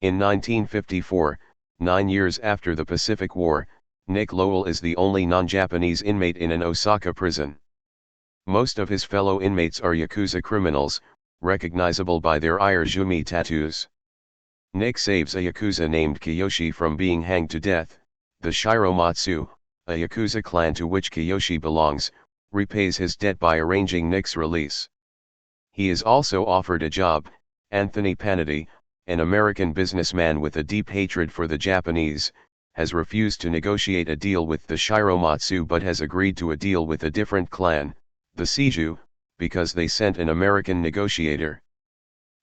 In 1954, 9 years after the Pacific War, Nick Lowell is the only non-Japanese inmate in an Osaka prison. Most of his fellow inmates are Yakuza criminals, recognizable by their Irezumi tattoos. Nick saves a Yakuza named Kiyoshi from being hanged to death. The Shiromatsu, a Yakuza clan to which Kiyoshi belongs, repays his debt by arranging Nick's release. He is also offered a job. Anthony Panetti, an American businessman with a deep hatred for the Japanese, has refused to negotiate a deal with the Shiromatsu but has agreed to a deal with a different clan, the Seiju, because they sent an American negotiator.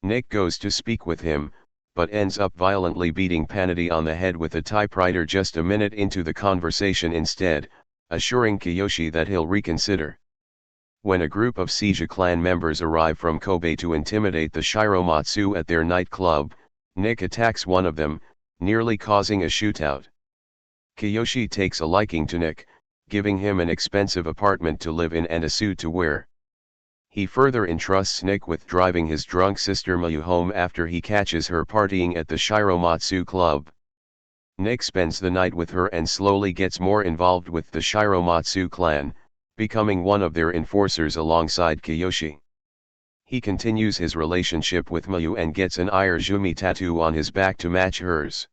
Nick goes to speak with him, but ends up violently beating Panetti on the head with a typewriter just a minute into the conversation instead, assuring Kiyoshi that he'll reconsider. When a group of Seiju clan members arrive from Kobe to intimidate the Shiromatsu at their nightclub, Nick attacks one of them, nearly causing a shootout. Kiyoshi takes a liking to Nick, giving him an expensive apartment to live in and a suit to wear. He further entrusts Nick with driving his drunk sister Mayu home after he catches her partying at the Shiromatsu club. Nick spends the night with her and slowly gets more involved with the Shiromatsu clan, becoming one of their enforcers alongside Kiyoshi. He continues his relationship with Mayu and gets an Irezumi tattoo on his back to match hers.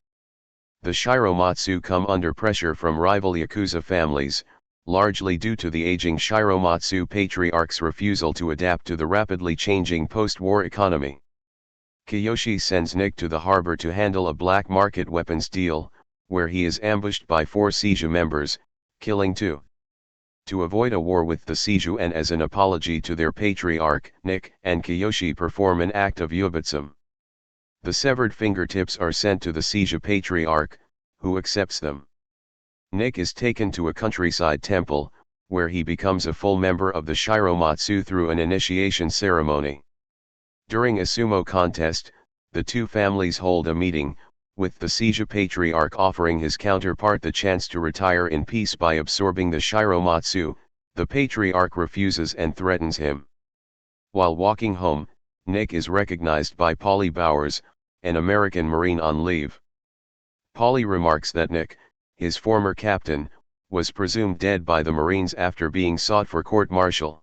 The Shiromatsu come under pressure from rival Yakuza families, largely due to the aging Shiromatsu patriarch's refusal to adapt to the rapidly changing post-war economy. Kiyoshi sends Nick to the harbor to handle a black market weapons deal, where he is ambushed by 4 Seiju members, killing 2. To avoid a war with the Seiju and as an apology to their patriarch, Nick and Kiyoshi perform an act of yubutsu. The severed fingertips are sent to the Seiju patriarch, who accepts them. Nick is taken to a countryside temple, where he becomes a full member of the Shiromatsu through an initiation ceremony. During a sumo contest, the two families hold a meeting, with the Seiju patriarch offering his counterpart the chance to retire in peace by absorbing the Shiromatsu. The patriarch refuses and threatens him. While walking home, Nick is recognized by Polly Bowers, an American Marine on leave. Polly remarks that Nick, his former captain, was presumed dead by the Marines after being sought for court-martial.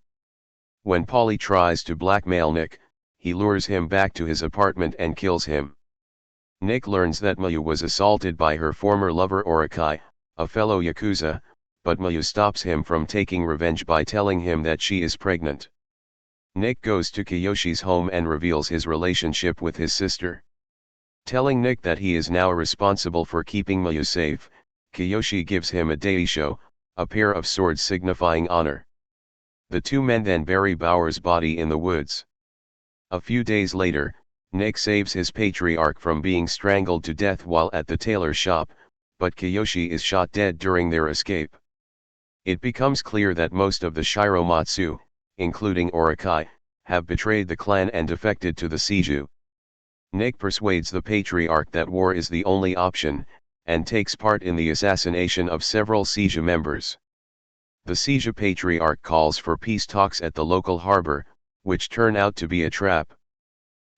When Polly tries to blackmail Nick, he lures him back to his apartment and kills him. Nick learns that Mayu was assaulted by her former lover Orakai, a fellow Yakuza, but Mayu stops him from taking revenge by telling him that she is pregnant. Nick goes to Kiyoshi's home and reveals his relationship with his sister. Telling Nick that he is now responsible for keeping Mayu safe, Kiyoshi gives him a daisho, a pair of swords signifying honor. The two men then bury Bauer's body in the woods. A few days later, Nick saves his patriarch from being strangled to death while at the tailor shop, but Kiyoshi is shot dead during their escape. It becomes clear that most of the Shiromatsu, including Orakai, have betrayed the clan and defected to the Seiju. Nick persuades the patriarch that war is the only option, and takes part in the assassination of several Seiju members. The Seiju patriarch calls for peace talks at the local harbor, which turn out to be a trap.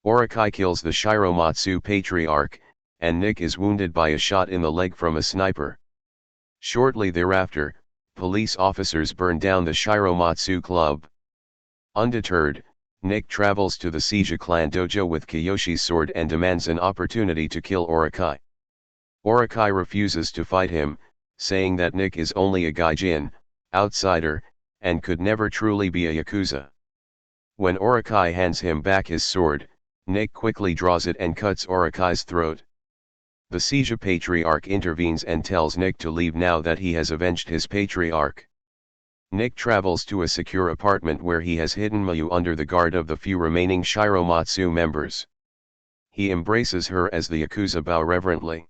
Orakai kills the Shiromatsu patriarch, and Nick is wounded by a shot in the leg from a sniper. Shortly thereafter, police officers burn down the Shiromatsu club. Undeterred, Nick travels to the Seiju clan dojo with Kiyoshi's sword and demands an opportunity to kill Orakai. Orakai refuses to fight him, saying that Nick is only a gaijin, outsider, and could never truly be a Yakuza. When Orakai hands him back his sword, Nick quickly draws it and cuts Orakai's throat. The Seiju patriarch intervenes and tells Nick to leave now that he has avenged his patriarch. Nick travels to a secure apartment where he has hidden Mayu under the guard of the few remaining Shiromatsu members. He embraces her as the Yakuza bow reverently.